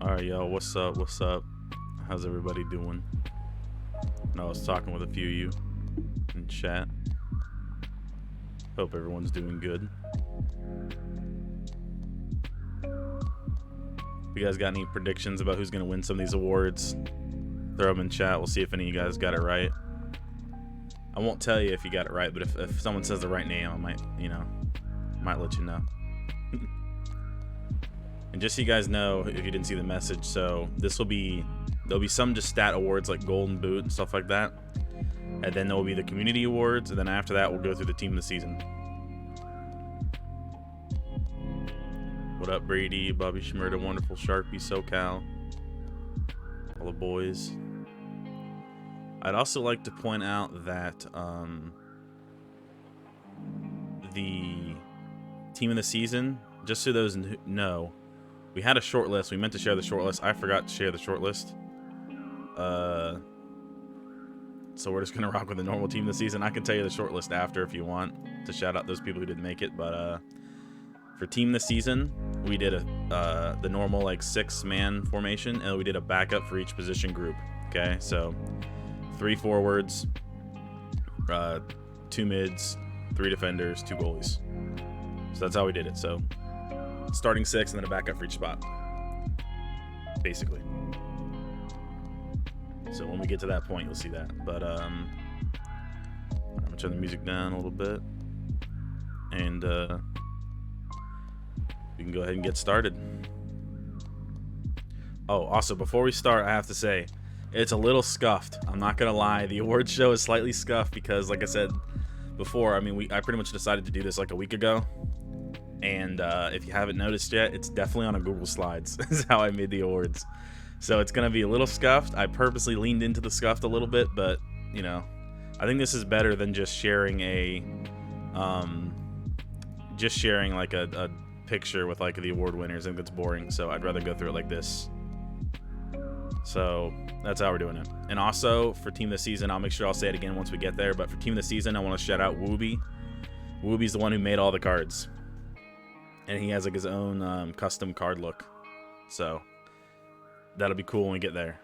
Alright, yo, what's up? What's up? How's everybody doing? I was talking with a few of you in chat. Hope everyone's doing good. If you guys got any predictions about who's gonna win some of these awards, throw them in chat. We'll see if any of you guys got it right. I won't tell you if you got it right, but if someone says the right name, I might, might let you know. And just so you guys know, if you didn't see the message, so there'll be some just stat awards like Golden Boot and stuff like that. And then there will be the community awards, and then after that we'll go through the team of the season. What up, Brady, Bobby Schmurda, Wonderful Sharpie, SoCal, all the boys. I'd also like to point out that the team of the season, just so those know, we had a short list. We meant to share the short list. I forgot to share the short list. So we're just gonna rock with the normal team of the season. I can tell you the short list after if you want to shout out those people who didn't make it. But for team of the season, we did the normal like 6-man formation, and we did a backup for each position group. Okay, so 3 forwards, 2 mids, 3 defenders, 2 goalies. So that's how we did it. So starting 6 and then a backup for each spot, basically. So when we get to that point, you'll see that. But I'm gonna turn the music down a little bit, and we can go ahead and get started. Oh, also before we start, I have to say it's a little scuffed. I'm not gonna lie, the awards show is slightly scuffed because, like I said before, I pretty much decided to do this like a week ago. And if you haven't noticed yet, it's definitely on a Google Slides is how I made the awards. So it's going to be a little scuffed. I purposely leaned into the scuffed a little bit, but, I think this is better than just sharing like a picture with like the award winners. I think that's boring, so I'd rather go through it like this. So that's how we're doing it. And also for team of the season, I'll make sure I'll say it again once we get there, but for team of the season, I want to shout out Woobie. Woobie's the one who made all the cards. And he has like his own custom card look, so that'll be cool when we get there.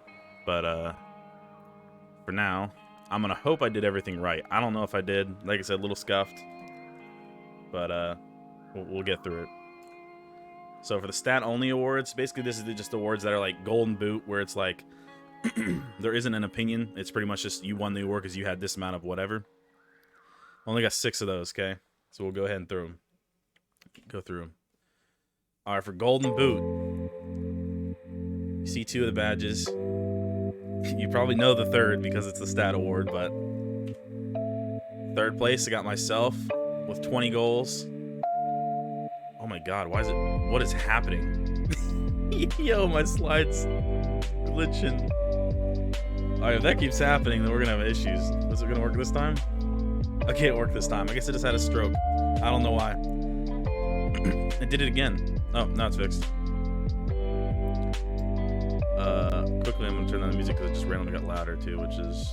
But for now, I'm gonna hope I did everything right. I don't know if I did. Like I said, a little scuffed, but we'll get through it. So for the stat only awards, basically this is just awards that are like Golden Boot, where it's like there isn't an opinion. It's pretty much just you won the award because you had this amount of whatever. Only got 6 of those. Okay, so we'll go ahead and go through them. All right, for Golden Boot, you see 2 of the badges. You probably know the 3rd because it's the stat award, but 3rd place, I got myself with 20 goals. Oh my God, what is happening? Yo, my slide's glitching. All right, if that keeps happening, then we're gonna have issues. Is it gonna work this time? Okay, it worked this time. I guess it just had a stroke. I don't know why. It did it again. Oh, now it's fixed. Quickly, I'm gonna turn on the music because it just randomly got louder too, which is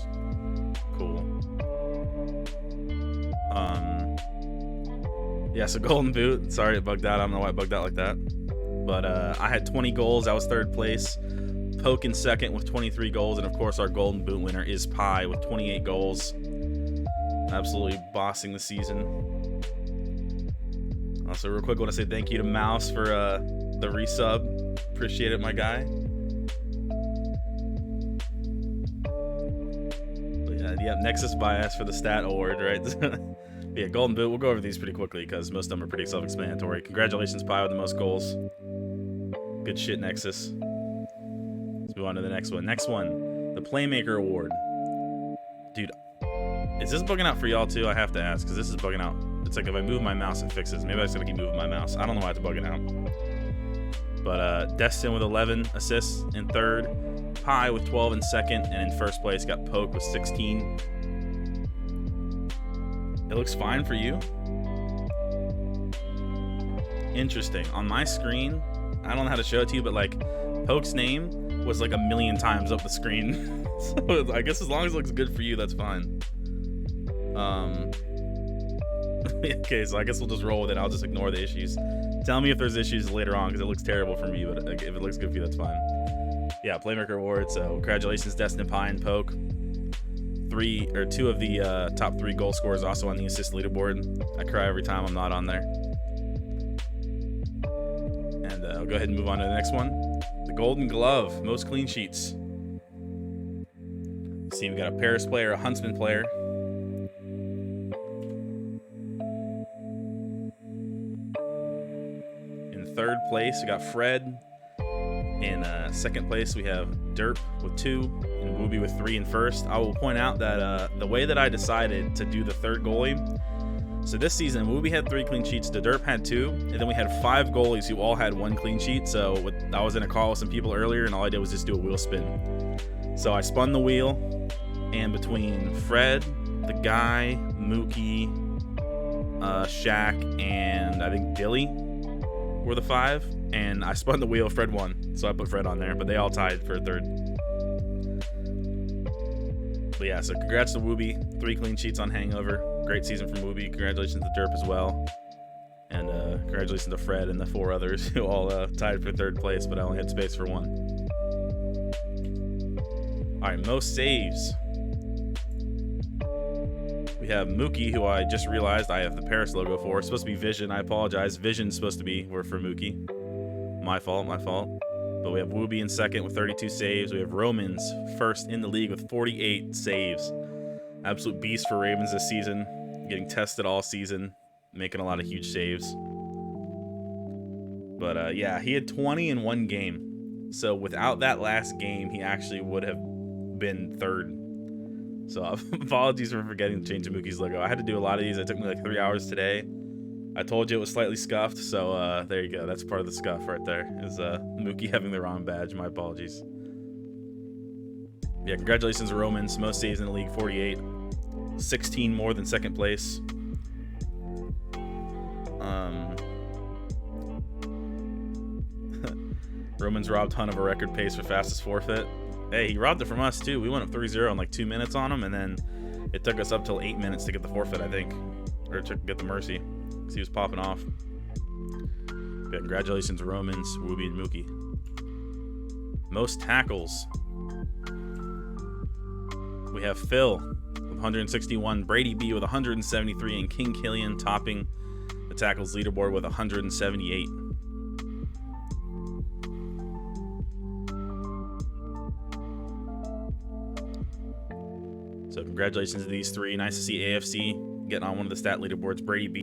cool. Yeah, so Golden Boot. Sorry, it bugged out. I don't know why it bugged out like that. But I had 20 goals. I was 3rd place. Poke in 2nd with 23 goals, and of course, our Golden Boot winner is Pie with 28 goals. Absolutely bossing the season. Also, real quick, I want to say thank you to Mouse for the resub. Appreciate it, my guy. But yeah, Nexus Bias for the stat award, right? Yeah, Golden Boot. We'll go over these pretty quickly because most of them are pretty self-explanatory. Congratulations, Pie, with the most goals. Good shit, Nexus. Let's move on to the next one. Next one, the Playmaker Award. Dude, is this bugging out for y'all too? I have to ask because this is bugging out. It's like if I move my mouse, it fixes. Maybe I just gotta keep moving my mouse. I don't know why it's bugging out. But Destin with 11 assists in 3rd, Pie with 12 in 2nd, and in 1st place got Poke with 16. It looks fine for you. Interesting. On my screen, I don't know how to show it to you, but like Poke's name was like a million times up the screen. So I guess as long as it looks good for you, that's fine. Okay, so I guess we'll just roll with it. I'll just ignore the issues. Tell me if there's issues later on, because it looks terrible for me, but if it looks good for you, that's fine. Yeah, Playmaker Award, so congratulations, Destin Pie and Poke. Two of the top 3 goal scorers also on the assist leaderboard. I cry every time I'm not on there. And I'll go ahead and move on to the next one. The Golden Glove, most clean sheets. See, we got a Paris player, a Huntsman player. In 3rd place, we got Fred. In 2nd place, we have Derp with 2 and Woobie with 3 in 1st. I will point out that the way that I decided to do the 3rd goalie, so this season, Woobie had 3 clean sheets, the Derp had 2, and then we had 5 goalies who all had 1 clean sheet. So I was in a call with some people earlier, and all I did was just do a wheel spin. So I spun the wheel, and between Fred, the Guy, Mookie, Shaq, and I think Dilly were the 5, and I spun the wheel. Fred won, so I put Fred on there, but they all tied for 3rd. But yeah, so congrats to Woobie, 3 clean sheets on Hangover. Great season from Woobie. Congratulations to Derp as well, and congratulations to Fred and the 4 others who all tied for 3rd place, but I only had space for 1. All right, most saves. We have Mookie, who I just realized I have the Paris logo for. It's supposed to be Vision. I apologize. Vision's supposed to be for Mookie. My fault. But we have Woobie in 2nd with 32 saves. We have Romans 1st in the league with 48 saves. Absolute beast for Ravens this season. Getting tested all season. Making a lot of huge saves. But yeah, he had 20 in 1 game. So without that last game, he actually would have been 3rd. So apologies for forgetting to change Mookie's logo. I had to do a lot of these. It took me like 3 hours today. I told you it was slightly scuffed, so there you go. That's part of the scuff right there, is Mookie having the wrong badge. My apologies. Yeah, congratulations, Romans. Most saves in the league, 48. 16 more than 2nd place. Romans robbed Hunt of a record pace for fastest forfeit. Hey, he robbed it from us too. We went up 3-0 in like 2 minutes on him, and then it took us up till 8 minutes to get the forfeit, I think, or to get the mercy, because he was popping off. Yeah, congratulations, Romans, Woobie, and Mookie. Most tackles. We have Phil with 161, Brady B with 173, and King Killian topping the tackles leaderboard with 178. So congratulations to these 3. Nice to see AFC getting on one of the stat leaderboards. Brady B.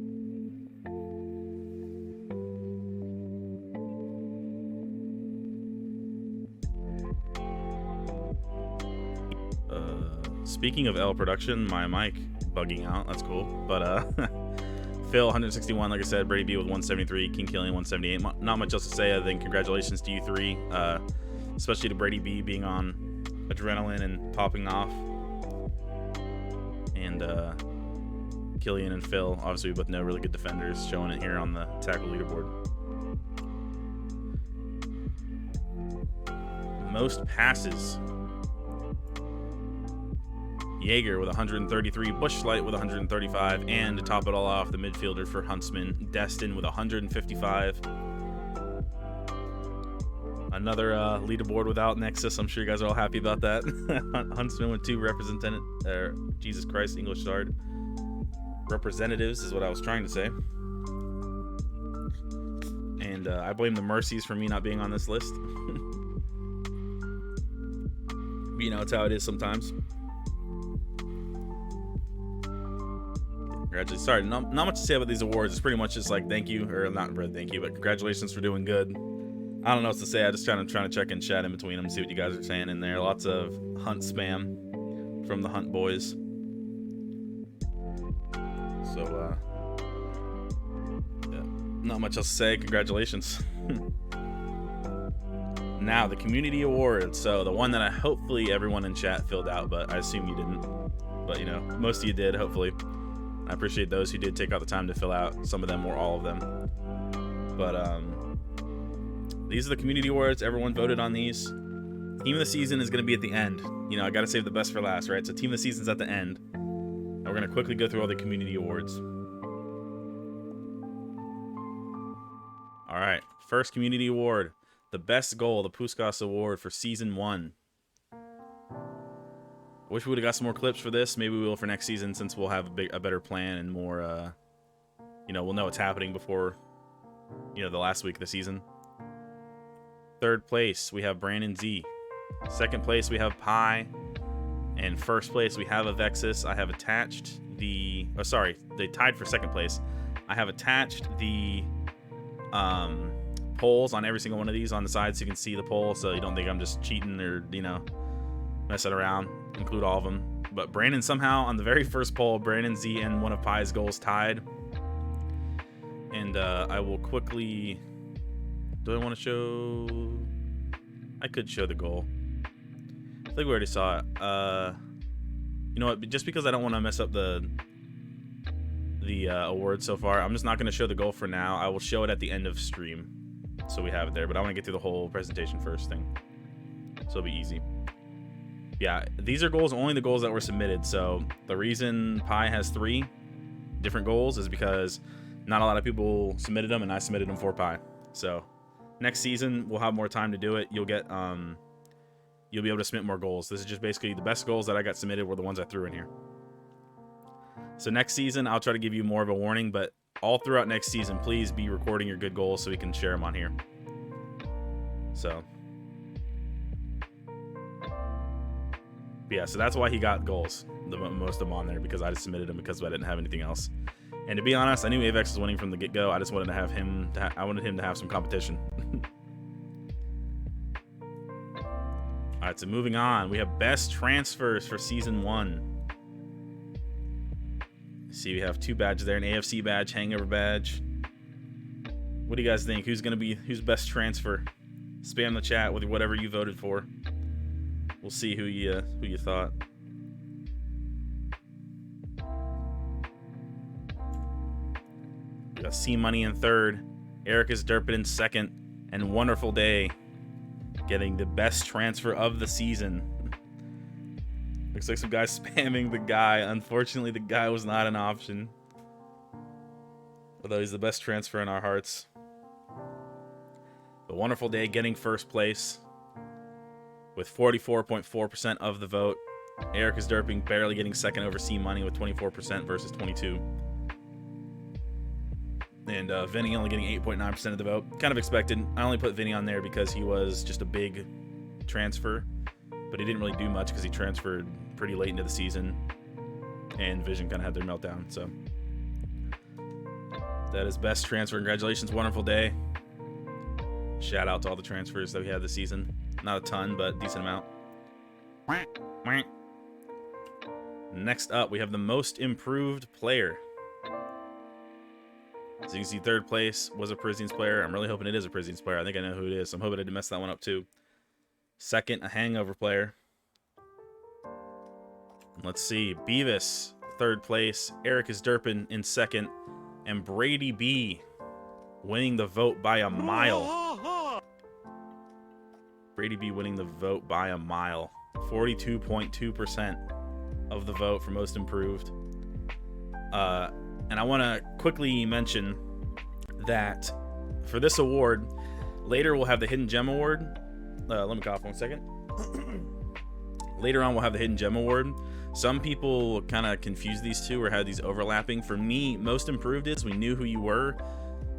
Speaking of L production, my mic bugging out. That's cool. But Phil 161, like I said. Brady B with 173. King Killian 178. Not much else to say other than congratulations to you 3, especially to Brady B being on adrenaline and popping off. And Killian and Phil, obviously we both know really good defenders, showing it here on the tackle leaderboard. Most passes. Jaeger with 133, Bushlight with 135, and to top it all off, the midfielder for Huntsman, Destin with 155. Another leaderboard without Nexus. I'm sure you guys are all happy about that. Huntsman with 2 Jesus Christ, English starred. Representatives is what I was trying to say. And I blame the Mercies for me not being on this list. But you know, it's how it is sometimes. Congratulations. Sorry, not much to say about these awards. It's pretty much just like thank you, or not really thank you, but congratulations for doing good. I don't know what to say. I just trying to check in chat in between them, see what you guys are saying in there. Lots of Hunt spam from the Hunt boys. So, yeah, not much else to say. Congratulations. Now, the community award. So, the one that hopefully everyone in chat filled out, but I assume you didn't. But, you know, most of you did, hopefully. I appreciate those who did take out the time to fill out. Some of them or all of them. But, these are the community awards. Everyone voted on these. Team of the season is going to be at the end. You know, I got to save the best for last, right? So, team of the season's at the end. And we're going to quickly go through all the community awards. First community award. The best goal, the Puskas Award for Season 1. Wish we would have got some more clips for this. Maybe we will for next season since we'll have a better plan and more, we'll know what's happening before, the last week of the season. Third place, we have Brandon Z. Second place, we have Pi. And first place, we have Avexis. I have attached they tied for second place. I have attached the polls on every single one of these on the side so you can see the poll, so you don't think I'm just cheating or, messing around. Include all of them. But Brandon somehow, on the very first poll, Brandon Z and one of Pi's goals tied. And I will quickly... Do I want to show... I could show the goal. I think we already saw it. You know what? Just because I don't want to mess up the award so far, I'm just not going to show the goal for now. I will show it at the end of stream, so we have it there. But I want to get through the whole presentation first thing, so it'll be easy. Yeah, these are goals, only the goals that were submitted. So the reason Pi has 3 different goals is because not a lot of people submitted them, and I submitted them for Pi. So next season we'll have more time to do it. You'll get you'll be able to submit more goals. This is just basically the best goals that I got submitted were the ones I threw in here. So next season, I'll try to give you more of a warning, but all throughout next season, please be recording your good goals so we can share them on here. So, yeah, so that's why he got goals, most of them on there, because I just submitted them because I didn't have anything else. And to be honest, I knew Avex was winning from the get-go. I just wanted to have him, I wanted him to have some competition. All right, so moving on, we have best transfers for Season 1. See, we have 2 badges there, an AFC badge, hangover badge. What do you guys think? Who's best transfer? Spam the chat with whatever you voted for. We'll see who you thought. We got C Money in 3rd, Ericus Durpin in 2nd, and Wonderful Day getting the best transfer of the season. Looks like some guy spamming the guy. Unfortunately, the guy was not an option. Although he's the best transfer in our hearts. The Wonderful Day getting first place with 44.4% of the vote. Ericus Durpin barely getting second over C Money with 24% versus 22%. And Vinny only getting 8.9% of the vote. Kind of expected. I only put Vinny on there because he was just a big transfer. But he didn't really do much because he transferred pretty late into the season. And Vision kind of had their meltdown. So that is best transfer. Congratulations. Wonderful Day. Shout out to all the transfers that we had this season. Not a ton, but decent amount. Next up, we have the most improved player. So you can see 3rd place was a Parisians player. I'm really hoping it is a Parisians player. I think I know who it is. So I'm hoping I didn't mess that one up too. 2nd, a hangover player. Let's see. Beavis, 3rd place. Ericus Durpin in 2nd. And Brady B winning the vote by a mile. Brady B winning the vote by a mile. 42.2% of the vote for most improved. And I want to quickly mention that for this award, later we'll have the Hidden Gem Award. Let me cough 1 second. Later on, we'll have the Hidden Gem Award. Some people kind of confuse these two or had these overlapping. For me, most improved is we knew who you were,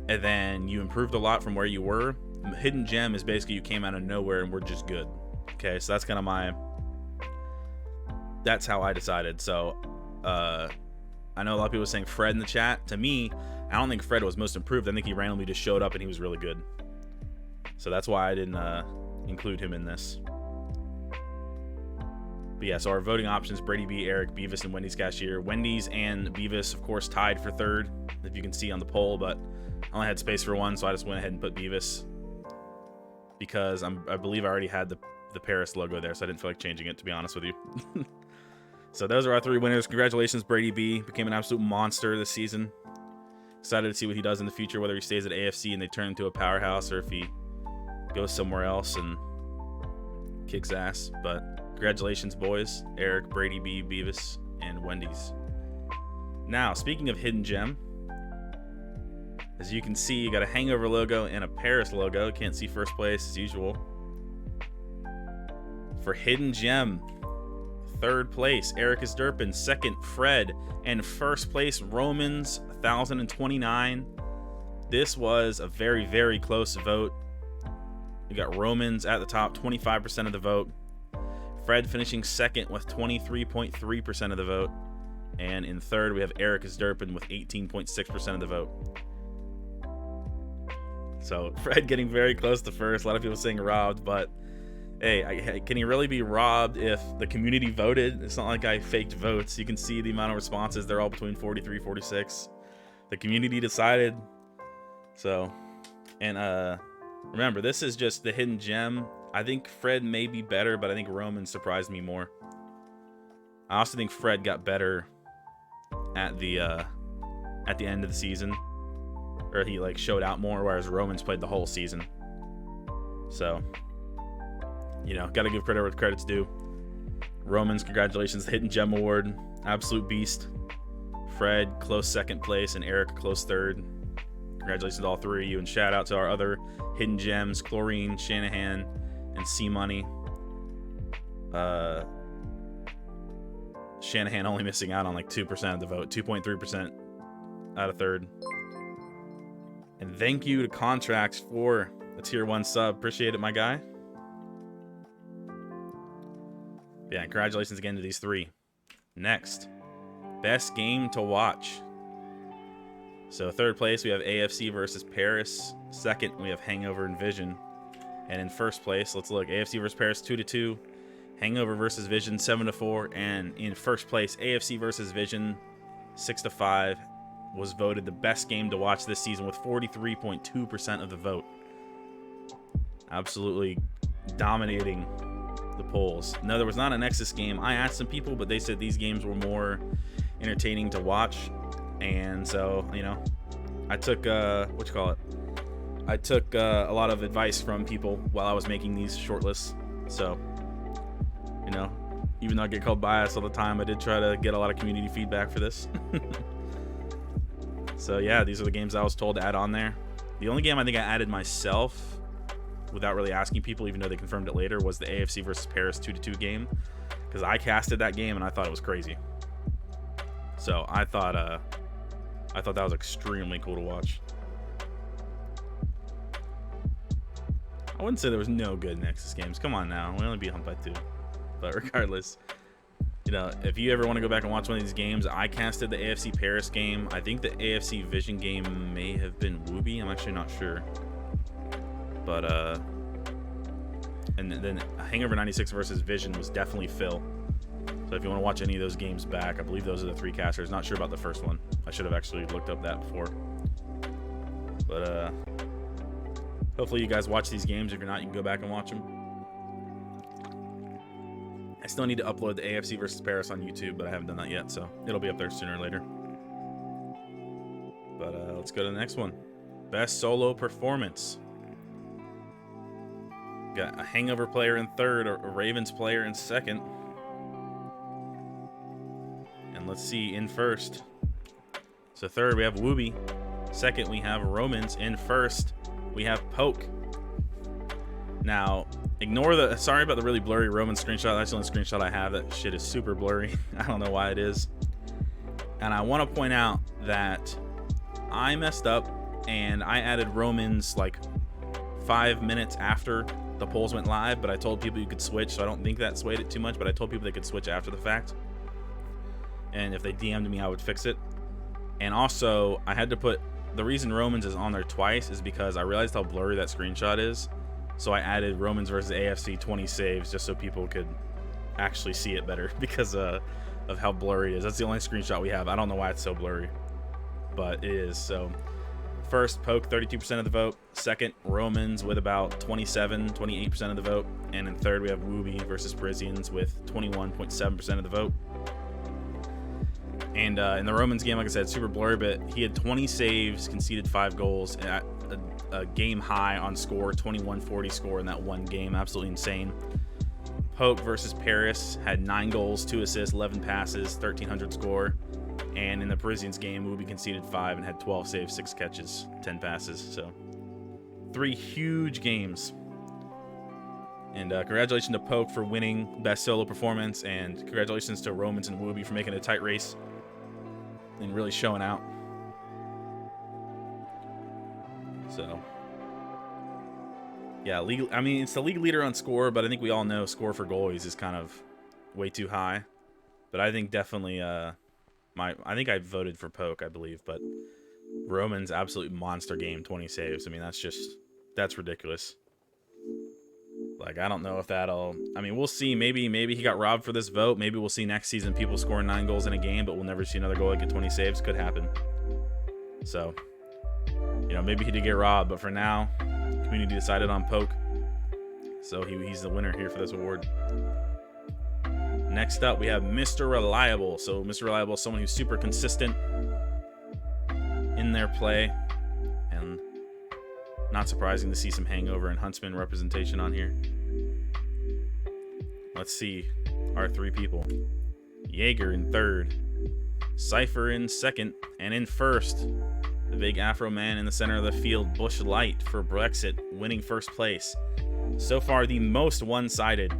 and then you improved a lot from where you were. Hidden Gem is basically you came out of nowhere and we're just good. Okay, so that's kind of that's how I decided. So, I know a lot of people were saying Fred in the chat. To me, I don't think Fred was most improved. I think he randomly just showed up and he was really good. So that's why I didn't include him in this. But yeah, so our voting options, Brady B, Eric, Beavis, and Wendy's Cashier. Wendy's and Beavis, of course, tied for 3rd, if you can see on the poll, but I only had space for 1, so I just went ahead and put Beavis because I believe I already had the Paris logo there, so I didn't feel like changing it, to be honest with you. So those are our 3 winners. Congratulations, Brady B. Became an absolute monster this season. Excited to see what he does in the future, whether he stays at AFC and they turn into a powerhouse or if he goes somewhere else and kicks ass. But congratulations, boys. Eric, Brady B, Beavis, and Wendy's. Now, speaking of Hidden Gem, As you can see, you got a Hangover logo and a Paris logo. Can't see first place as usual. For Hidden Gem, third place, Ericus Durpin. Second, Fred. And first place, Romans, 1,029. This was a very, very close vote. We got Romans at the top, 25% of the vote. Fred finishing second with 23.3% of the vote. And in third, we have Ericus Durpin with 18.6% of the vote. So Fred getting very close to first. A lot of people saying robbed, but hey, can he really be robbed if the community voted? It's not like I faked votes. You can see the amount of responses. They're all between 43, 46. The community decided. So, and remember, this is just the Hidden Gem. I think Fred may be better, but I think Roman surprised me more. I also think Fred got better at the end of the season. Or he like showed out more, whereas Romans played the whole season. So, you know, gotta give credit where credit's due. Romans, congratulations, the Hidden Gem Award, absolute beast. Fred, close second place, and Eric, close third. Congratulations to all three of you, and shout out to our other Hidden Gems, Chlorine, Shanahan, and C Money. Shanahan only missing out on like 2% of the vote, 2.3% out of third. And thank you to Contracts for a tier 1 sub. Appreciate it, my guy. Yeah, congratulations again to these three. Next, best game to watch. So third place, we have AFC versus Paris. Second, we have Hangover and Vision. And in first place, let's look. AFC versus Paris 2-2. Hangover versus Vision 7-4. And in first place, AFC versus Vision 6-5. Was voted the best game to watch this season with 43.2% of the vote. Absolutely dominating the polls. No, there was not a Nexus game. I asked some people, but they said these games were more entertaining to watch. And so, you know, I took, I took a lot of advice from people while I was making these shortlists. So, you know, even though I get called biased all the time, I did try to get a lot of community feedback for this. So yeah, these are the games I was told to add on there. The only game I think I added myself without really asking people, even though they confirmed it later, was the AFC versus Paris 2-2 game, because I casted that game and I thought it was crazy. So I thought that was extremely cool to watch. I wouldn't say there was no good Nexus games. Come on now, we only beat Hunt by 2. But regardless, you know, if you ever want to go back and watch one of these games, I casted the AFC Paris game. I think the AFC Vision game may have been Woobie. I'm actually not sure. But, and then Hangover 96 versus Vision was definitely Phil. So if you want to watch any of those games back, I believe those are the three casters. Not sure about the first one. I should have actually looked up that before. But, hopefully you guys watch these games. If you're not, you can go back and watch them. I still need to upload the AFC versus Paris on YouTube, but I haven't done that yet, so it'll be up there sooner or later. But let's go to the next one. Best solo performance. Got a Hangover player in third, a Ravens player in second. And let's see, in first. So third, we have Woobie. Second, we have Romans. In first, we have Poke. Now, ignore the, sorry about the really blurry Roman screenshot. That's the only screenshot I have. That shit is super blurry. I don't know why it is. And I want to point out that I messed up and I added Romans like 5 minutes after the polls went live, but I told people you could switch, so I don't think that swayed it too much, but I told people they could switch after the fact. And if they DM'd me, I would fix it. And also, I had to put, the reason Romans is on there twice is because I realized how blurry that screenshot is. So I added Romans versus AFC 20 saves just so people could actually see it better because of how blurry it is. That's the only screenshot we have. I don't know why it's so blurry, but it is. So first, Poke, 32% of the vote. Second, Romans with about 28% of the vote. And in third, we have Woobie versus Parisians with 21.7% of the vote. And in the Romans game, like I said, super blurry, but he had 20 saves, conceded 5 goals, at a game high on score, 2140 score in that one game. Absolutely insane. Poke versus Paris had 9 goals, 2 assists, 11 passes, 1300 score. And in the Parisians game, Woobie conceded 5 and had 12 saves, 6 catches, 10 passes. So 3 huge games. And congratulations to Poke for winning best solo performance, and congratulations to Romans and Woobie for making a tight race and really showing out. So, yeah, I mean, it's the league leader on score, but I think we all know score for goalies is kind of way too high. But I think definitely, I think I voted for Poke, I believe, but Roman's absolute monster game, 20 saves. I mean, that's ridiculous. Like, I don't know if that'll... I mean, we'll see. Maybe he got robbed for this vote. Maybe we'll see next season people scoring 9 goals in a game, but we'll never see another goalie get 20 saves. Could happen. So, you know, maybe he did get robbed, but for now, community decided on Poke. So he's the winner here for this award. Next up, we have Mr. Reliable. So Mr. Reliable is someone who's super consistent in their play. And not surprising to see some Hangover and Huntsman representation on here. Let's see our 3 people. Jaeger in 3rd, Cypher in 2nd, and in 1st, the big Afro man in the center of the field, Bush Light for Brexit, winning 1st place. So far, the most one-sided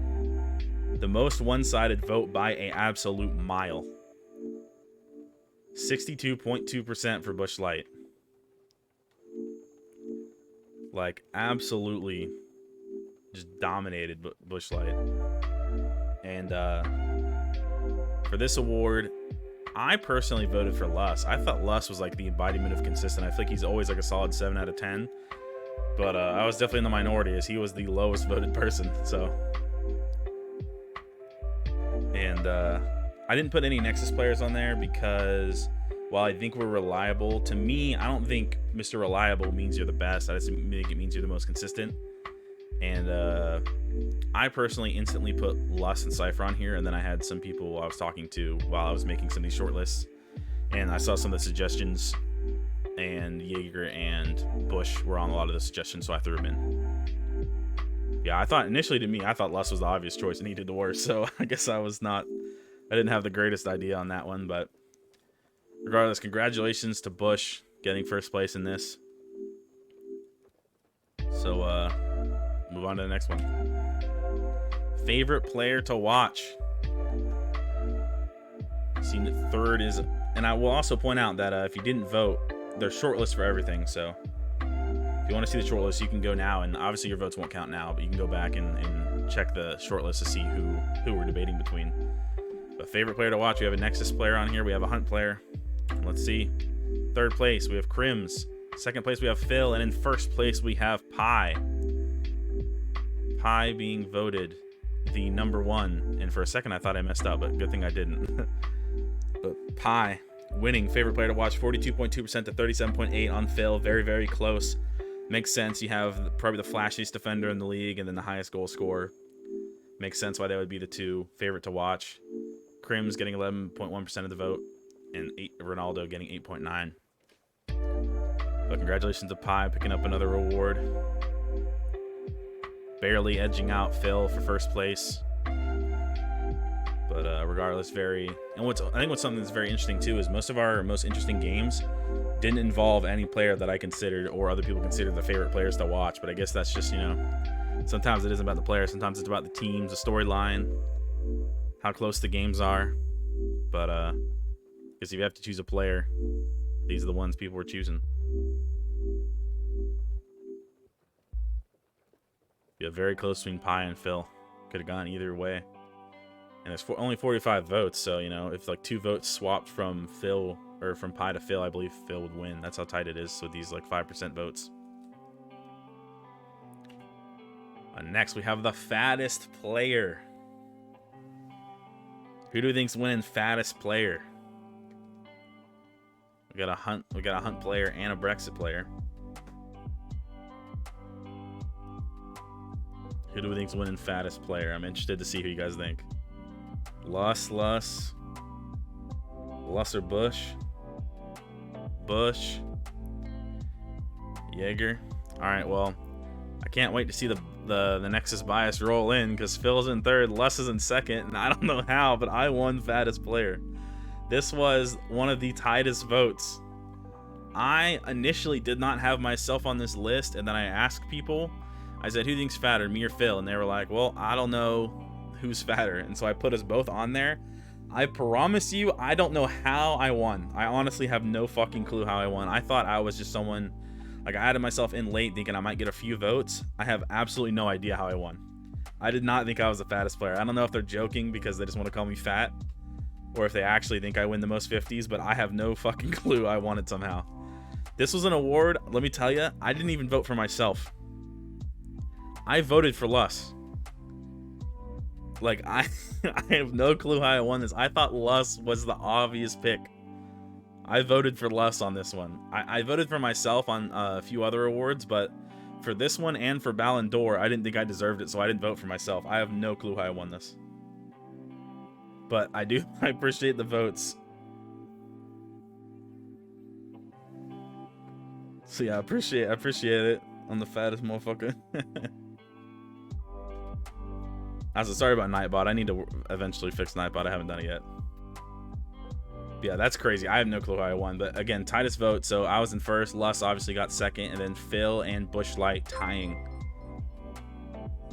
vote by an absolute mile. 62.2% for Bush Light. Like, absolutely just dominated Bush Light. And for this award, I personally voted for Luss. I thought Luss was like the embodiment of consistent. I think he's always like a solid 7 out of 10. But I was definitely in the minority as he was the lowest voted person. So, and I didn't put any Nexus players on there because while I think we're reliable, to me, I don't think Mr. Reliable means you're the best. I just think it means you're the most consistent. And I personally instantly put Luss and Cypher on here, and then I had some people I was talking to while I was making some of these short lists, and I saw some of the suggestions, and Jaeger and Bush were on a lot of the suggestions, so I threw them in. Yeah, I thought initially to me, I thought Luss was the obvious choice, and he did the worst, so I guess I didn't have the greatest idea on that one, but regardless, congratulations to Bush getting 1st place in this. So, move on to the next one. Favorite player to watch. See, the 3rd is, and I will also point out that if you didn't vote, there's shortlist for everything. So if you want to see the shortlist, you can go now, and obviously your votes won't count now, but you can go back and check the shortlist to see who we're debating between. But favorite player to watch, we have a Nexus player on here. We have a Hunt player. Let's see. 3rd place, we have Crims. 2nd place, we have Phil, and in 1st place, we have Pi. Pi being voted the number 1, and for a second I thought I messed up, but good thing I didn't. But Pi winning favorite player to watch, 42.2% to 37.8 on Phil. Very, very close. Makes sense. You have probably the flashiest defender in the league and then the highest goal scorer. Makes sense why that would be the 2 favorite to watch. Crims getting 11.1% of the vote, and Ronaldo getting 8.9. But congratulations to Pi picking up another award. Barely edging out Phil for 1st place. But regardless, I think what's something that's very interesting too is most of our most interesting games didn't involve any player that I considered or other people considered the favorite players to watch. But I guess that's just, sometimes it isn't about the player. Sometimes it's about the teams, the storyline, how close the games are. But because if you have to choose a player, these are the ones people were choosing. Yeah, very close between Pi and Phil. Could have gone either way. And there's only 45 votes, so, if like 2 votes swapped from Phil, or from Pi to Phil, I believe Phil would win. That's how tight it is with these like 5% votes. Next, we have the fattest player. Who do we think's winning fattest player? We got a Hunt player and a Brexit player. Who do we think's winning fattest player? I'm interested to see who you guys think. Luss or Bush? Bush. Jaeger. Alright, well, I can't wait to see the Nexus bias roll in, because Phil's in 3rd, Luss is in 2nd, and I don't know how, but I won fattest player. This was one of the tightest votes. I initially did not have myself on this list, and then I asked people, I said, who thinks fatter, me or Phil? And they were like, well, I don't know who's fatter. And so I put us both on there. I promise you, I don't know how I won. I honestly have no fucking clue how I won. I thought I was just someone, like, I added myself in late thinking I might get a few votes. I have absolutely no idea how I won. I did not think I was the fattest player. I don't know if they're joking because they just want to call me fat, or if they actually think I win the most 50s, but I have no fucking clue. I won it somehow. This was an award, let me tell you, I didn't even vote for myself. I voted for Lus. Like, I have no clue how I won this. I thought Lus was the obvious pick. I voted for Lus on this one. I voted for myself on a few other awards, but for this one and for Ballon d'Or, I didn't think I deserved it, so I didn't vote for myself. I have no clue how I won this. But I appreciate the votes. So yeah, I appreciate it. I'm the fattest motherfucker. Also, sorry about Nightbot. I need to eventually fix Nightbot. I haven't done it yet. But yeah, that's crazy. I have no clue how I won. But again, tightest vote. So I was in first. Lus obviously got second. And then Phil and Bushlight tying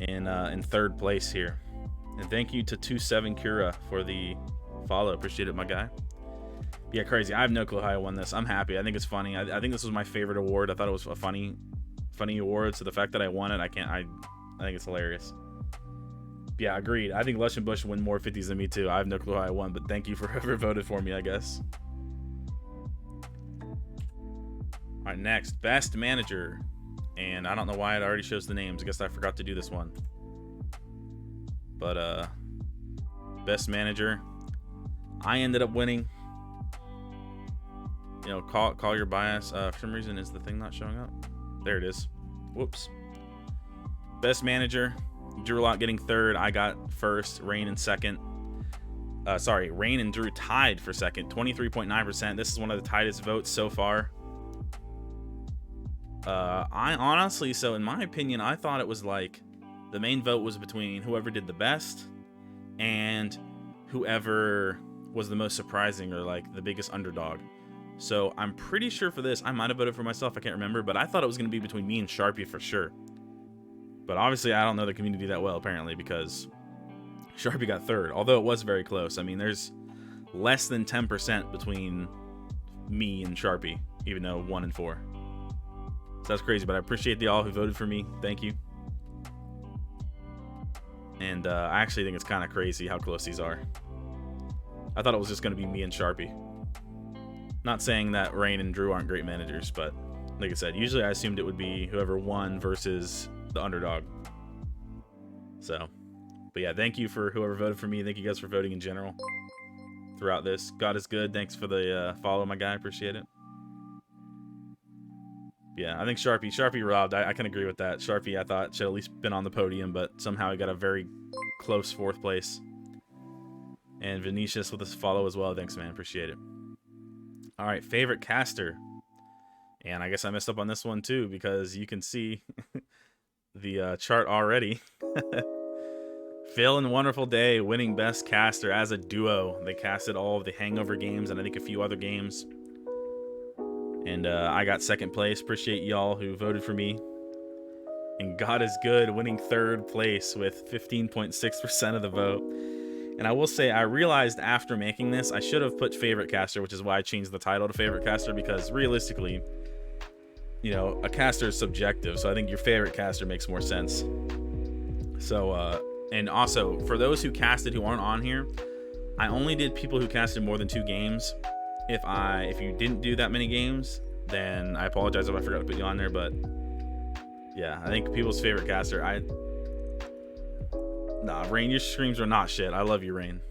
in third place here. And thank you to 27 Kura for the follow. Appreciate it, my guy. Yeah, crazy. I have no clue how I won this. I'm happy. I think it's funny. I think this was my favorite award. I thought it was a funny award. So the fact that I won it, I think it's hilarious. Yeah, agreed. I think Lush and Bush win more 50s than me too. I have no clue how I won, but thank you for whoever voted for me, I guess. All right, next, best manager. And I don't know why it already shows the names. I guess I forgot to do this one. But best manager, I ended up winning. You know, call your bias. For some reason, is the thing not showing up? There it is. Whoops. Best manager, Drew Lock getting third. I got first. Rain in second. Rain and Drew tied for second. 23.9%. This is one of the tightest votes so far. I honestly, so in my opinion, I thought it was like the main vote was between whoever did the best and whoever was the most surprising or like the biggest underdog. So I'm pretty sure for this, I might have voted for myself. I can't remember, but I thought it was going to be between me and Sharpie for sure. But obviously, I don't know the community that well, apparently, because Sharpie got third, although it was very close. I mean, there's less than 10% between me and Sharpie, even though 1 and 4. So that's crazy, but I appreciate the all who voted for me. Thank you. And I actually think it's kind of crazy how close these are. I thought it was just going to be me and Sharpie. Not saying that Rain and Drew aren't great managers, but like I said, usually I assumed it would be whoever won versus the underdog. So, but yeah, thank you for whoever voted for me. Thank you guys for voting in general throughout this. God is good. Thanks for the follow, my guy. Appreciate it. Yeah, I think Sharpie robbed. I can agree with that. Sharpie, I thought, should at least been on the podium, but somehow he got a very close 4th place. And Venetius with his follow as well. Thanks, man. Appreciate it. All right, favorite caster. And I guess I messed up on this one too, because you can see the chart already. Phil and Wonderful Day winning best caster as a duo. They casted all of the Hangover games and I think a few other games. And I got 2nd place. Appreciate y'all who voted for me. And God is Good winning 3rd place with 15.6% of the vote. And I will say, I realized after making this, I should have put favorite caster, which is why I changed the title to favorite caster, because realistically, you know, a caster is subjective. So I think your favorite caster makes more sense. So, and also for those who casted who aren't on here, I only did people who casted more than 2 games. If you didn't do that many games, then I apologize if I forgot to put you on there. But yeah, I think people's favorite caster, nah, Rain, your streams are not shit. I love you, Rain.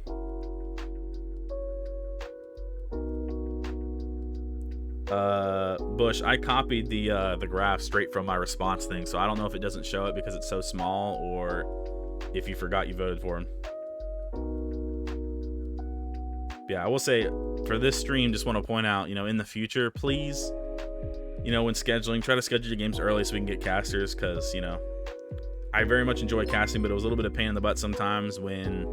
Bush, I copied the graph straight from my response thing, so I don't know if it doesn't show it because it's so small or if you forgot you voted for him. Yeah, I will say for this stream, just want to point out, you know, in the future, please, you know, when scheduling, try to schedule your games early so we can get casters, because, you know, I very much enjoy casting, but it was a little bit of pain in the butt sometimes when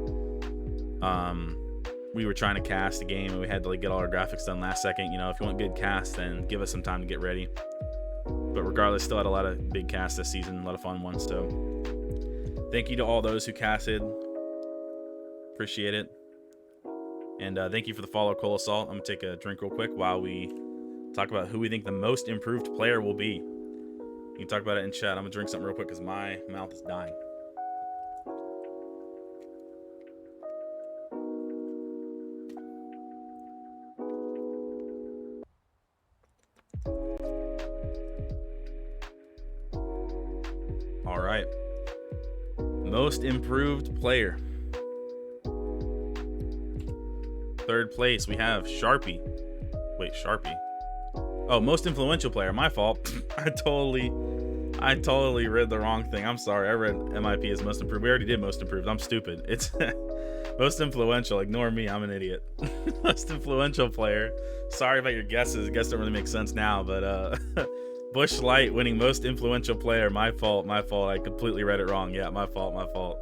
we were trying to cast a game and we had to like get all our graphics done last second. You know, if you want good cast, then give us some time to get ready. But regardless, still had a lot of big casts this season, a lot of fun ones. So thank you to all those who casted. Appreciate it. And thank you for the follow, Cola Salt. I'm going to take a drink real quick while we talk about who we think the most improved player will be. You can talk about it in chat. I'm going to drink something real quick because my mouth is dying. All right. Most improved player. Third place, we have Sharpie. Wait, Sharpie. Oh, most influential player. My fault. I totally read the wrong thing. I'm sorry. I read MIP as most improved. We already did most improved. I'm stupid. It's most influential. Ignore me. I'm an idiot. Most influential player. Sorry about your guesses. Guess don't really make sense now, but Bush Light winning most influential player. My fault. I completely read it wrong. Yeah, my fault.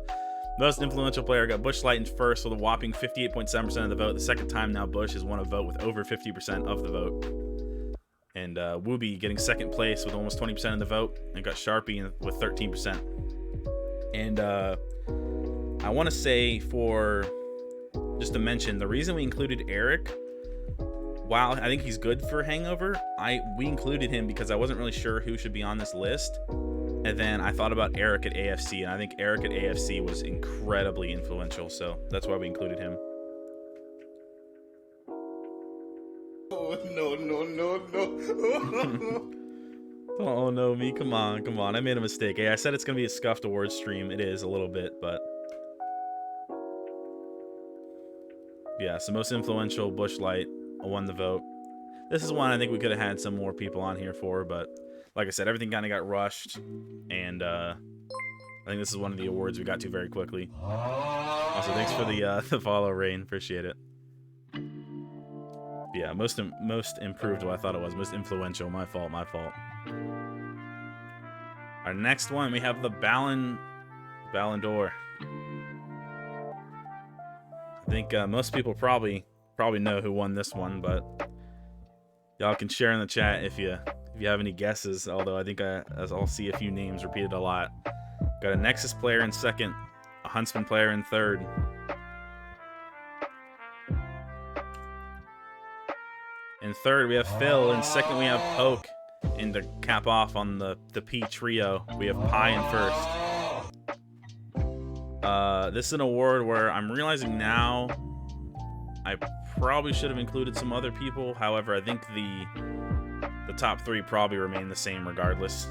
Most influential player got Bush Light in first with a whopping 58.7% of the vote. The second time now Bush has won a vote with over 50% of the vote. And Woobie getting second place with almost 20% of the vote, and got Sharpie with 13%. And I want to say, for just to mention, the reason we included Eric, while I think he's good for Hangover, we included him because I wasn't really sure who should be on this list. And then I thought about Eric at AFC, and I think Eric at AFC was incredibly influential, so that's why we included him. Oh, no. Oh, no, me. Come on. I made a mistake. Hey, I said it's going to be a scuffed awards stream. It is a little bit, but... yeah, so most influential, Bush Light won the vote. This is one I think we could have had some more people on here for, but... like I said, everything kind of got rushed, and I think this is one of the awards we got to very quickly. Also, thanks for the follow, Rain. Appreciate it. Yeah, most improved. What I thought it was most influential. My fault. Our next one, we have the Ballon d'Or. I think most people probably know who won this one, but y'all can share in the chat if you have any guesses, although I think I'll see a few names repeated a lot. Got a Nexus player in second, a Huntsman player in third. In third, we have Phil. In second, we have Poke. And to cap off on the P trio, we have Pie in first. This is an award where I'm realizing now I probably should have included some other people. However, I think the top three probably remain the same regardless.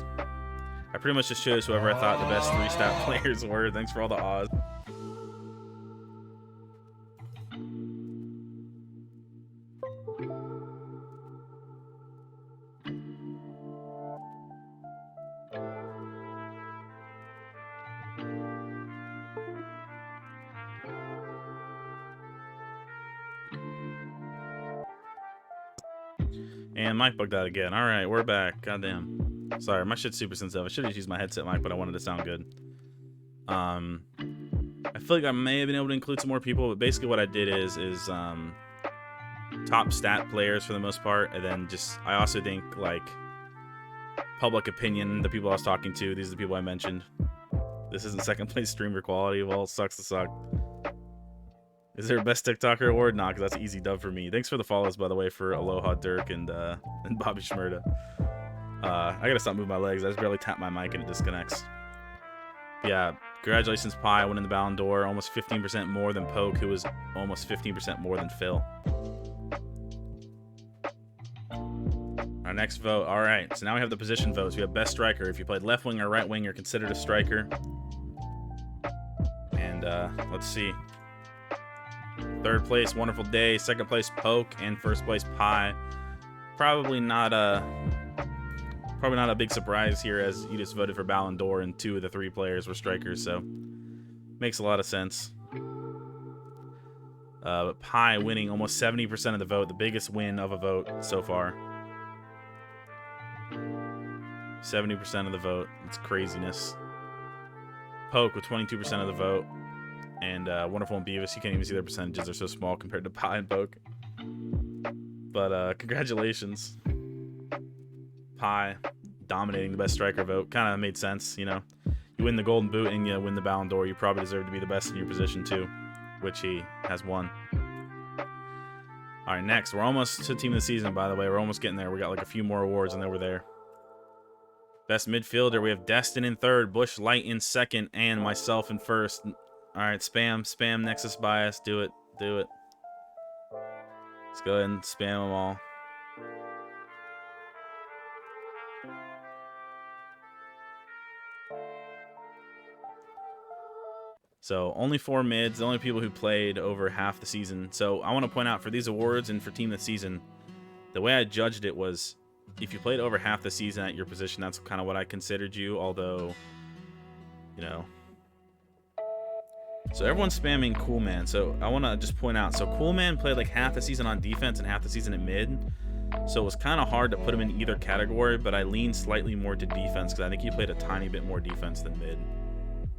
I pretty much just chose whoever I thought the best 3-stat players were. Thanks for all the odds. And mic bugged out again. All right, we're back. Goddamn. Sorry, my shit's super sensitive. I should have used my headset mic, but I wanted to sound good. I feel like I may have been able to include some more people, but basically what I did is top stat players for the most part, and then I also think like public opinion, the people I was talking to, these are the people I mentioned. This isn't second place streamer quality. Well, sucks to suck. Is there a best TikToker award? Nah, because that's an easy dub for me. Thanks for the follows, by the way, for Aloha Dirk and Bobby Shmurda. I gotta stop moving my legs. I just barely tap my mic and it disconnects. Yeah, congratulations, Pi, winning the Ballon d'Or. Almost 15% more than Poke, who was almost 15% more than Phil. Our next vote. All right, so now we have the position votes. We have best striker. If you played left wing or right wing, you're considered a striker. And let's see. Third place, Wonderful Day. Second place, Poke. And first place, Pi. Probably not a big surprise here, as you just voted for Ballon d'Or and 2 of the 3 players were strikers, so makes a lot of sense. But Pi winning almost 70% of the vote, the biggest win of a vote so far. 70% of the vote. It's craziness. Poke with 22% of the vote. And Wonderful and Beavis, you can't even see their percentages. They're so small compared to Pie and Poke. But congratulations. Pie dominating the best striker vote. Kind of made sense, you know. You win the Golden Boot and you win the Ballon d'Or. You probably deserve to be the best in your position too, which he has won. All right, next. We're almost to Team of the Season, by the way. We're almost getting there. We got like a few more awards and then we're there. Best midfielder, we have Destin in third, Bush Light in second, and myself in first. All right, spam Nexus Bias. Do it. Let's go ahead and spam them all. So only 4 mids, the only people who played over half the season. So I want to point out for these awards and for Team of the Season, the way I judged it was if you played over half the season at your position, that's kind of what I considered you, although, you know. So everyone's spamming Coolman. So I want to just point out, so Coolman played like half the season on defense and half the season at mid. So it was kind of hard to put him in either category, but I leaned slightly more to defense because I think he played a tiny bit more defense than mid.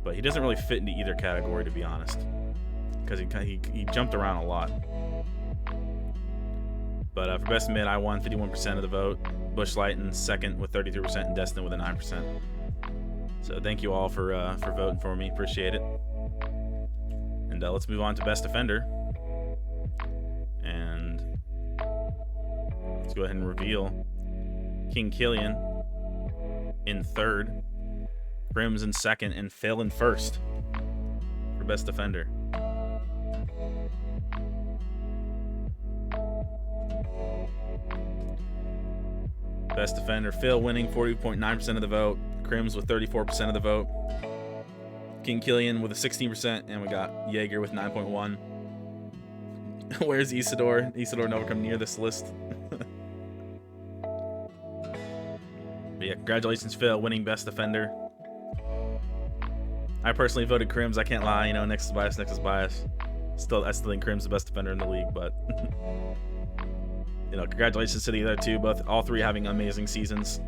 But he doesn't really fit into either category, to be honest, because he jumped around a lot. But for best mid, I won 51% of the vote. Bush Light in second with 33%, and Destin with a 9%. So thank you all for voting for me. Appreciate it. And let's move on to best defender. And let's go ahead and reveal King Killian in third, Grims in second, and Phil in first for best defender. Best defender, Phil winning 40.9% of the vote. Crims with 34% of the vote. King Killian with a 16%, and we got Jaeger with 9.1. Where's Isidore? Isidore never come near this list. But yeah, congratulations, Phil, winning best defender. I personally voted Crims. I can't lie, you know, Nexus Bias. I still think Crims is the best defender in the league, but you know, congratulations to the other two, all three having amazing seasons.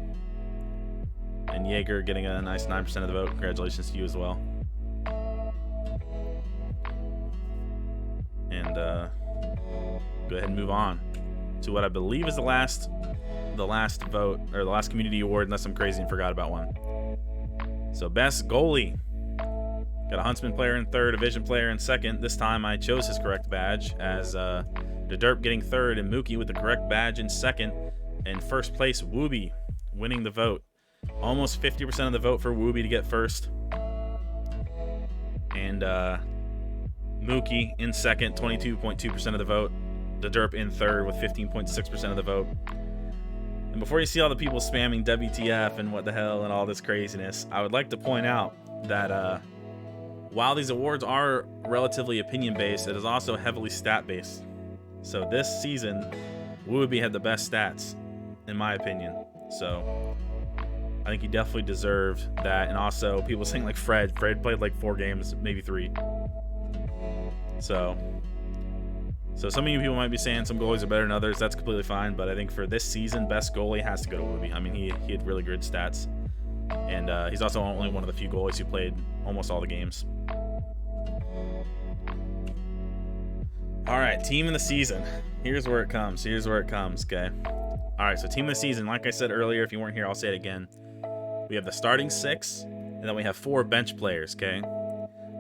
And Jaeger getting a nice 9% of the vote. Congratulations to you as well. And go ahead and move on to what I believe is the last vote, or the last community award, unless I'm crazy and forgot about one. So best goalie. Got a Huntsman player in third, a Vision player in second. This time I chose his correct badge, as the Derp getting third, and Mookie with the correct badge in second. And first place, Woobie winning the vote. Almost 50% of the vote for Woobie to get first. And Mookie in second, 22.2% of the vote. The Derp in third with 15.6% of the vote. And before you see all the people spamming WTF and what the hell and all this craziness, I would like to point out that while these awards are relatively opinion-based, it is also heavily stat-based. So this season, Woobie had the best stats, in my opinion. So I think he definitely deserved that. And also, people saying like Fred played like 4 games, maybe 3. So some of you people might be saying some goalies are better than others. That's completely fine. But I think for this season, best goalie has to go to Woobie. I mean, he had really good stats. And he's also only one of the few goalies who played almost all the games. All right, team of the season. Here's where it comes, okay? All right, so team of the season, like I said earlier, if you weren't here, I'll say it again. We have the starting 6, and then we have 4 bench players, okay?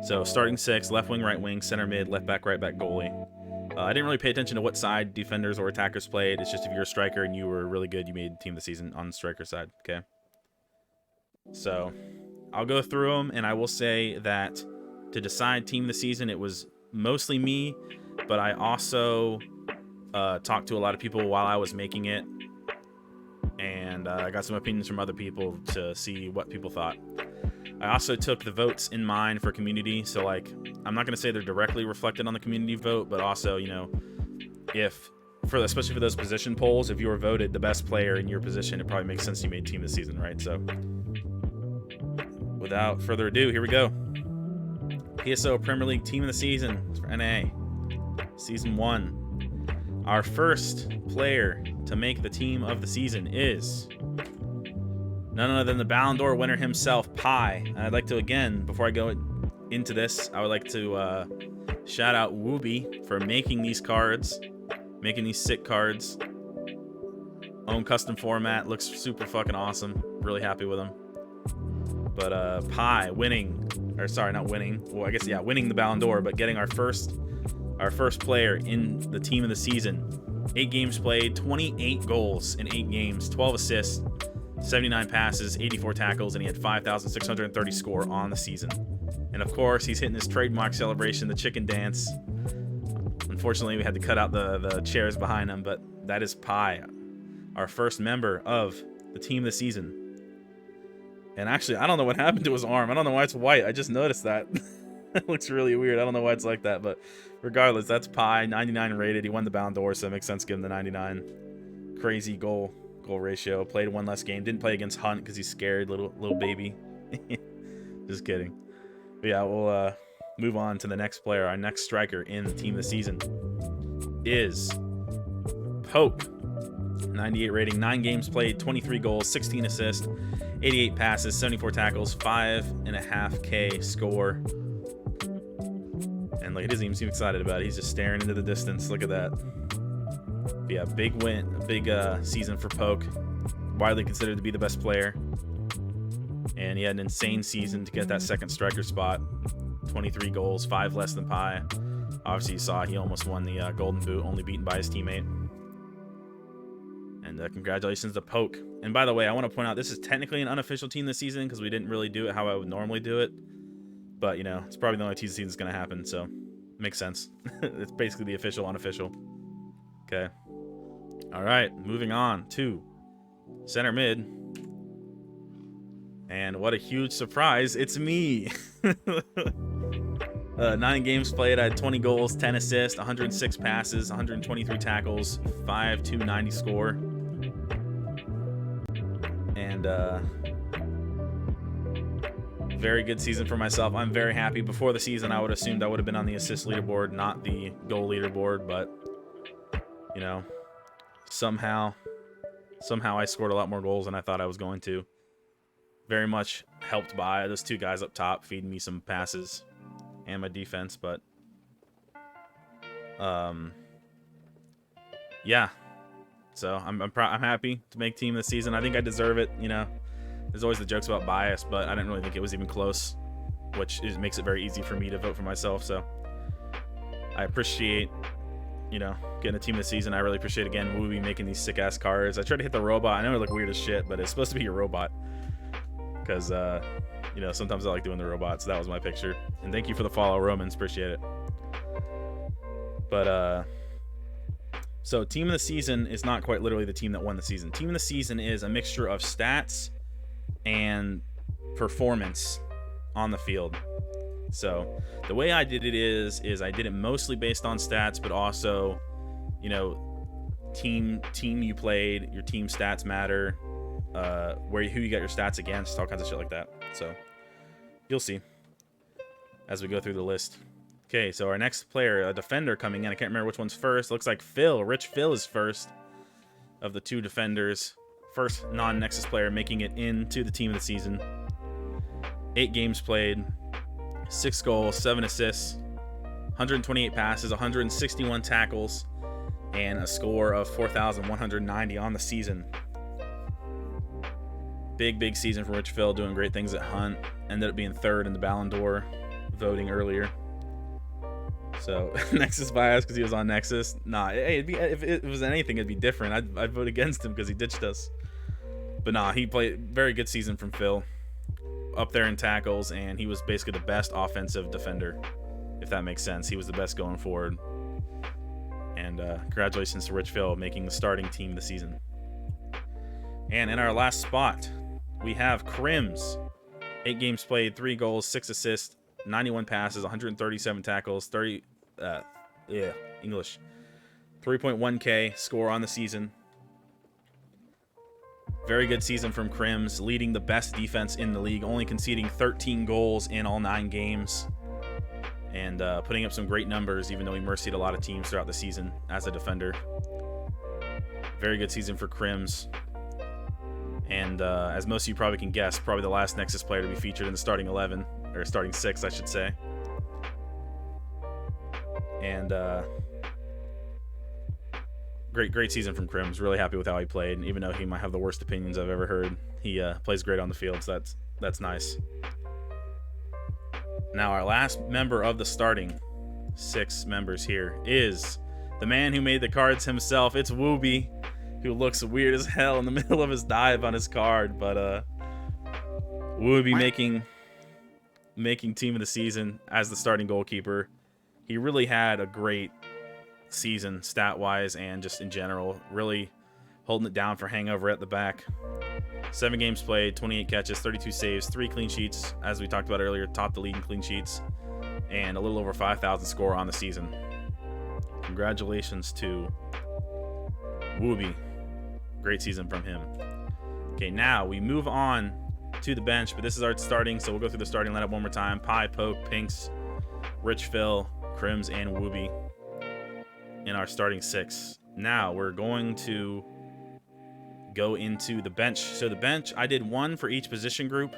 So starting 6, left wing, right wing, center mid, left back, right back, goalie. I didn't really pay attention to what side defenders or attackers played. It's just if you're a striker and you were really good, you made team of the season on the striker side, okay? So I'll go through them, and I will say that to decide team of the season, it was mostly me, but I also talked to a lot of people while I was making it, and I got some opinions from other people to see what people thought. I also took the votes in mind for community, so like I'm not going to say they're directly reflected on the community vote, but also, you know, especially for those position polls, if you were voted the best player in your position, it probably makes sense you made team of the season, right? So without further ado, here we go. PSO Premier League team of the season for NA season 1. Our first player to make the team of the season is none other than the Ballon d'Or winner himself, Pi. And I'd like to, again, before I go into this, I would like to shout out Woobie for making these cards, making these sick cards. Own custom format, looks super fucking awesome. Really happy with them. But Pi winning, or sorry, not winning. Well, I guess yeah, winning the Ballon d'Or, but getting our first player in the team of the season. 8 games played, 28 goals in 8 games, 12 assists, 79 passes, 84 tackles, and he had 5,630 score on the season. And of course, he's hitting his trademark celebration, the chicken dance. Unfortunately, we had to cut out the chairs behind him, but that is Pi, our first member of the team this season. And actually, I don't know what happened to his arm. I don't know why it's white. I just noticed that. It looks really weird. I don't know why it's like that, but regardless, that's Pi, 99 rated. He won the Ballon d'Or, so it makes sense to give him the 99. Crazy goal ratio. Played 1 less game. Didn't play against Hunt because he's scared, little baby. Just kidding. But yeah, we'll move on to the next player. Our next striker in the team of the season is Poke. 98 rating, 9 games played, 23 goals, 16 assists, 88 passes, 74 tackles, 5.5K score. And look, he doesn't even seem excited about it. He's just staring into the distance. Look at that. But yeah, big win, a big season for Poke. Widely considered to be the best player. And he had an insane season to get that second striker spot. 23 goals, 5 less than Pi. Obviously, you saw he almost won the Golden Boot, only beaten by his teammate. And congratulations to Poke. And by the way, I want to point out this is technically an unofficial team this season because we didn't really do it how I would normally do it. But, you know, it's probably the only team this season that's going to happen, so makes sense. It's basically the official unofficial. Okay. All right, moving on to center mid. And what a huge surprise, it's me. 9 games played, I had 20 goals, 10 assists, 106 passes, 123 tackles, 5,290 score. And very good season for myself. I'm very happy. Before the season, I would have assumed I would have been on the assist leaderboard, not the goal leaderboard, but you know, somehow I scored a lot more goals than I thought I was going to. Very much helped by those 2 guys up top feeding me some passes and my defense, but yeah. So I'm happy to make team this season. I think I deserve it. You know, there's always the jokes about bias, but I didn't really think it was even close, which makes it very easy for me to vote for myself. So I appreciate, you know, getting a team this season. I really appreciate again Woobie making these sick ass cards. I tried to hit the robot. I know it looked weird as shit, but it's supposed to be your robot because you know, sometimes I like doing the robots. So that was my picture. And thank you for the follow, Romans. Appreciate it. But so team of the season is not quite literally the team that won the season. Team of the season is a mixture of stats and performance on the field. So the way I did it is I did it mostly based on stats, but also, you know, team you played, your team stats matter, who you got your stats against, all kinds of shit like that. So you'll see as we go through the list. Okay, so our next player, a defender coming in. I can't remember which one's first. Looks like Phil. Rich Phil is first of the 2 defenders. First non-Nexus player making it into the team of the season. 8 games played, 6 goals, 7 assists, 128 passes, 161 tackles, and a score of 4,190 on the season. Big season for Rich Phil, doing great things at Hunt. Ended up being 3rd in the Ballon d'Or voting earlier. So Nexus bias because he was on Nexus. Nah, hey, if it was anything, it'd be different. I'd vote against him because he ditched us. But nah, he played very good season from Phil. Up there in tackles, and he was basically the best offensive defender, if that makes sense. He was the best going forward. And congratulations to Rich Phil making the starting team this season. And in our last spot, we have Crims. 8 games played, 3 goals, 6 assists, 91 passes, 137 tackles, 3.1K score on the season. Very good season from Crims, leading the best defense in the league, only conceding 13 goals in all 9 games. And putting up some great numbers, even though he mercied a lot of teams throughout the season as a defender. Very good season for Crims. And as most of you probably can guess, probably the last Nexus player to be featured in the starting 11, or starting 6, I should say. And great season from Crims. Really happy with how he played, even though he might have the worst opinions I've ever heard. He plays great on the field, so that's nice. Now our last member of the starting 6 members here is the man who made the cards himself. It's Woobie, who looks weird as hell in the middle of his dive on his card, but Woobie making team of the season as the starting goalkeeper. He really had a great season stat-wise and just in general, really holding it down for Hangover at the back. 7 games played, 28 catches, 32 saves, 3 clean sheets, as we talked about earlier, topped the league in clean sheets, and a little over 5,000 score on the season. Congratulations to Woobie. Great season from him. Okay, now we move on to the bench, but this is our starting, so we'll go through the starting lineup one more time. Pie, Poke, Pinks, Rich Phil, Crims, and Woobie in our starting 6. Now we're going to go into the bench. So the bench, I did 1 for each position group.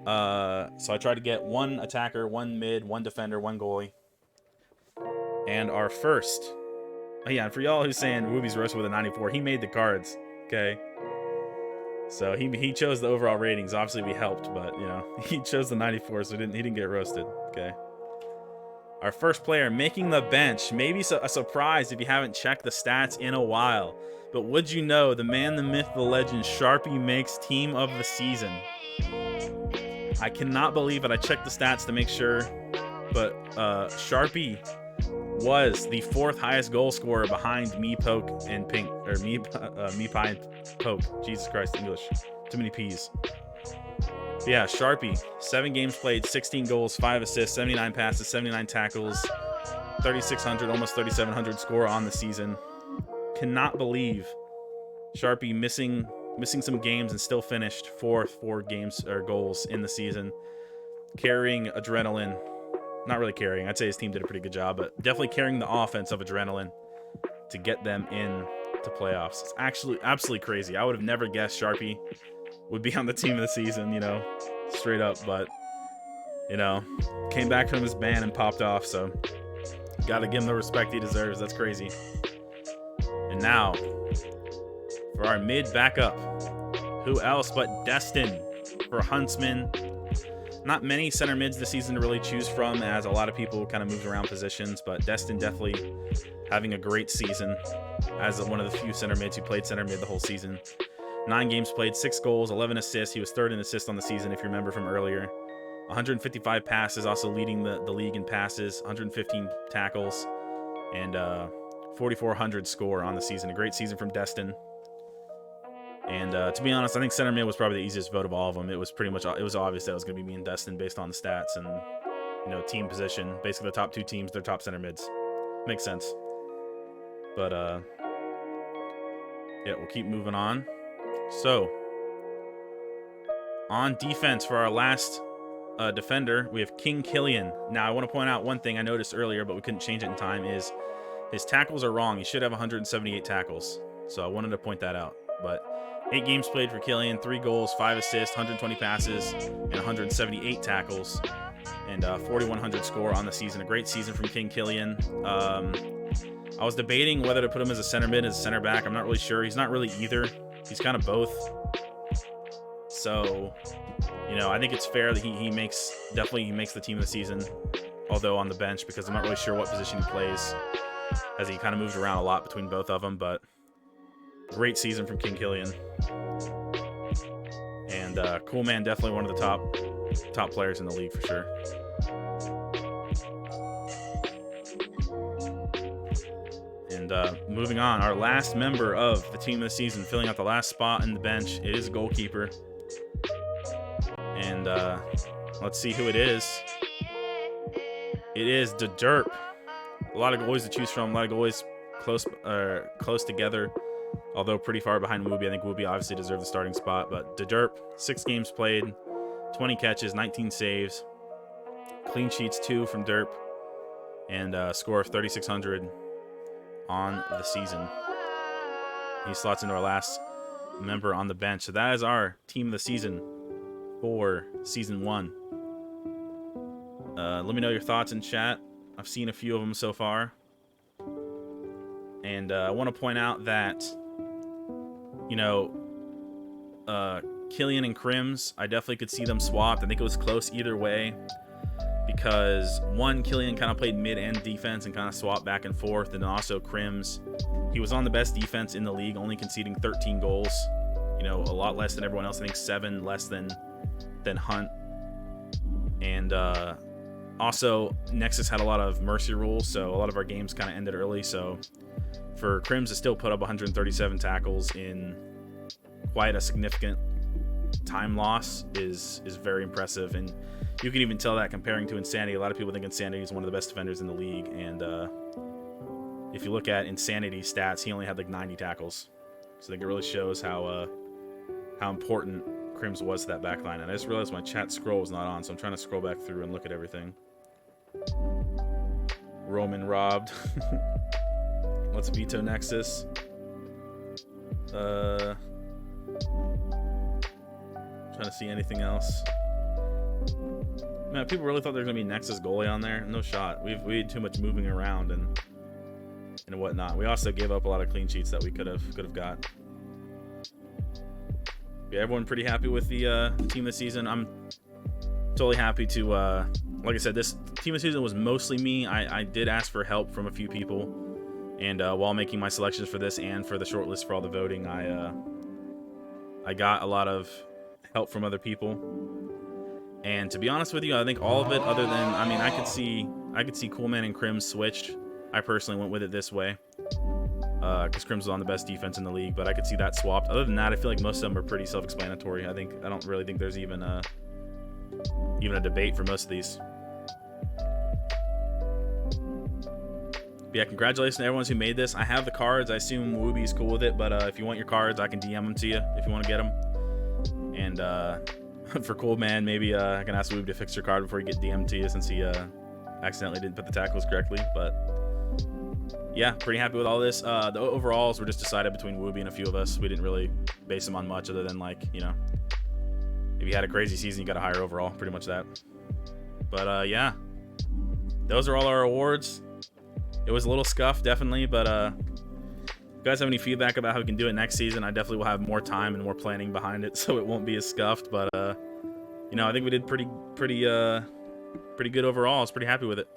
So I tried to get 1 attacker, 1 mid, 1 defender, 1 goalie. And our first, and for y'all who's saying Woobie's roasted with a 94, he made the cards, okay? So he chose the overall ratings. Obviously we helped, but he chose the 94, so he didn't get roasted, okay? Our first player making the bench, maybe a surprise if you haven't checked the stats in a while. But would you know, the man, the myth, the legend, Sharpie makes team of the season. I cannot believe it. I checked the stats to make sure, but Sharpie was the 4th highest goal scorer behind me, Poke, and Pink, or me, Pie, and Poke. Jesus Christ, English. Too many P's. But yeah, Sharpie, 7 games played, 16 goals, 5 assists, 79 passes, 79 tackles, 3,600, almost 3,700 score on the season. Cannot believe Sharpie missing some games and still finished 4 games or goals in the season, carrying Adrenaline. Not really carrying. I'd say his team did a pretty good job, but definitely carrying the offense of Adrenaline to get them in to playoffs. It's actually absolutely crazy. I would have never guessed Sharpie would be on the team of the season, straight up, but came back from his ban and popped off, so gotta give him the respect he deserves. That's crazy. And now for our mid backup, who else but Destin for Huntsman. Not many center mids this season to really choose from, as a lot of people kind of moved around positions, but Destin definitely having a great season as one of the few center mids who played center mid the whole season. 9 games played, 6 goals, 11 assists. He was 3rd in assists on the season, if you remember from earlier. 155 passes, also leading the league in passes, 115 tackles, and 4,400 score on the season. A great season from Destin. And to be honest, I think center mid was probably the easiest vote of all of them. It was obvious that it was going to be me and Destin based on the stats and team position. Basically, the top 2 teams, their top center mids. Makes sense. But yeah, we'll keep moving on. So on defense for our last defender, we have King Killian. Now, I want to point out one thing I noticed earlier, but we couldn't change it in time, is his tackles are wrong. He should have 178 tackles. So I wanted to point that out. But 8 games played for Killian, 3 goals, 5 assists, 120 passes, and 178 tackles, and 4,100 score on the season. A great season from King Killian. I was debating whether to put him as a center mid, as a center back. I'm not really sure. He's not really either. He's kind of both. So, I think it's fair that he makes the team of the season, although on the bench, because I'm not really sure what position he plays, as he kind of moves around a lot between both of them. But great season from King Killian. And Cool Man, definitely one of the top players in the league for sure. And moving on, our last member of the team of the season, filling out the last spot in the bench, it is a goalkeeper. And let's see who it is. It is the Derp. A lot of goalies to choose from. A lot of goalies close together, although pretty far behind Woobie. I think Woobie obviously deserved the starting spot, but the Derp, 6 games played, 20 catches, 19 saves, clean sheets 2 from Derp, and a score of 3,600 on the season. He slots into our last member on the bench. So that is our team of the season for season 1 Let me know your thoughts in chat. I've seen a few of them so far. And I want to point out that, you know, Killian and Crims, I definitely could see them swapped. I think it was close either way. Because, one, Killian kind of played mid-end defense and kind of swapped back and forth. And also Crims, he was on the best defense in the league, only conceding 13 goals. You know, a lot less than everyone else. I think 7 less than Hunt. And also, Nexus had a lot of mercy rules, so a lot of our games kind of ended early. So for Crims to still put up 137 tackles in quite a significant time loss is very impressive. And you can even tell that comparing to Insanity. A lot of people think Insanity is one of the best defenders in the league. And if you look at Insanity's stats, he only had like 90 tackles. So I think it really shows how important Crims was to that back line. And I just realized my chat scroll was not on, so I'm trying to scroll back through and look at everything. Roman robbed. Let's veto Nexus. Trying to see anything else. Man, people really thought there was gonna be Nexus goalie on there. No shot. We had too much moving around and whatnot. We also gave up a lot of clean sheets that we could have got. Yeah, everyone pretty happy with the team this season. I'm totally happy to, like I said, this team this season was mostly me. I did ask for help from a few people, and while making my selections for this and for the shortlist for all the voting, I got a lot of help from other people. And to be honest with you, I think all of it, other than, I mean, I could see Coolman and Crims switched. I personally went with it this way. Because Crims was on the best defense in the league, but I could see that swapped. Other than that, I feel like most of them are pretty self-explanatory. I don't really think there's even a debate for most of these. But yeah, congratulations to everyone who made this. I have the cards. I assume Woobie's cool with it, but if you want your cards, I can DM them to you if you want to get them. And for Coolman, maybe I can ask Woobie to fix your card before you get DM'd to you, since he accidentally didn't put the tackles correctly. But yeah, pretty happy with all this. The overalls were just decided between Woobie and a few of us. We didn't really base them on much other than, like, you know, if you had a crazy season, you got a higher overall. Pretty much that. But yeah, those are all our awards. It was a little scuffed, definitely, but if you guys have any feedback about how we can do it next season, I definitely will have more time and more planning behind it, so it won't be as scuffed. But you know, I think we did pretty good overall. I was pretty happy with it.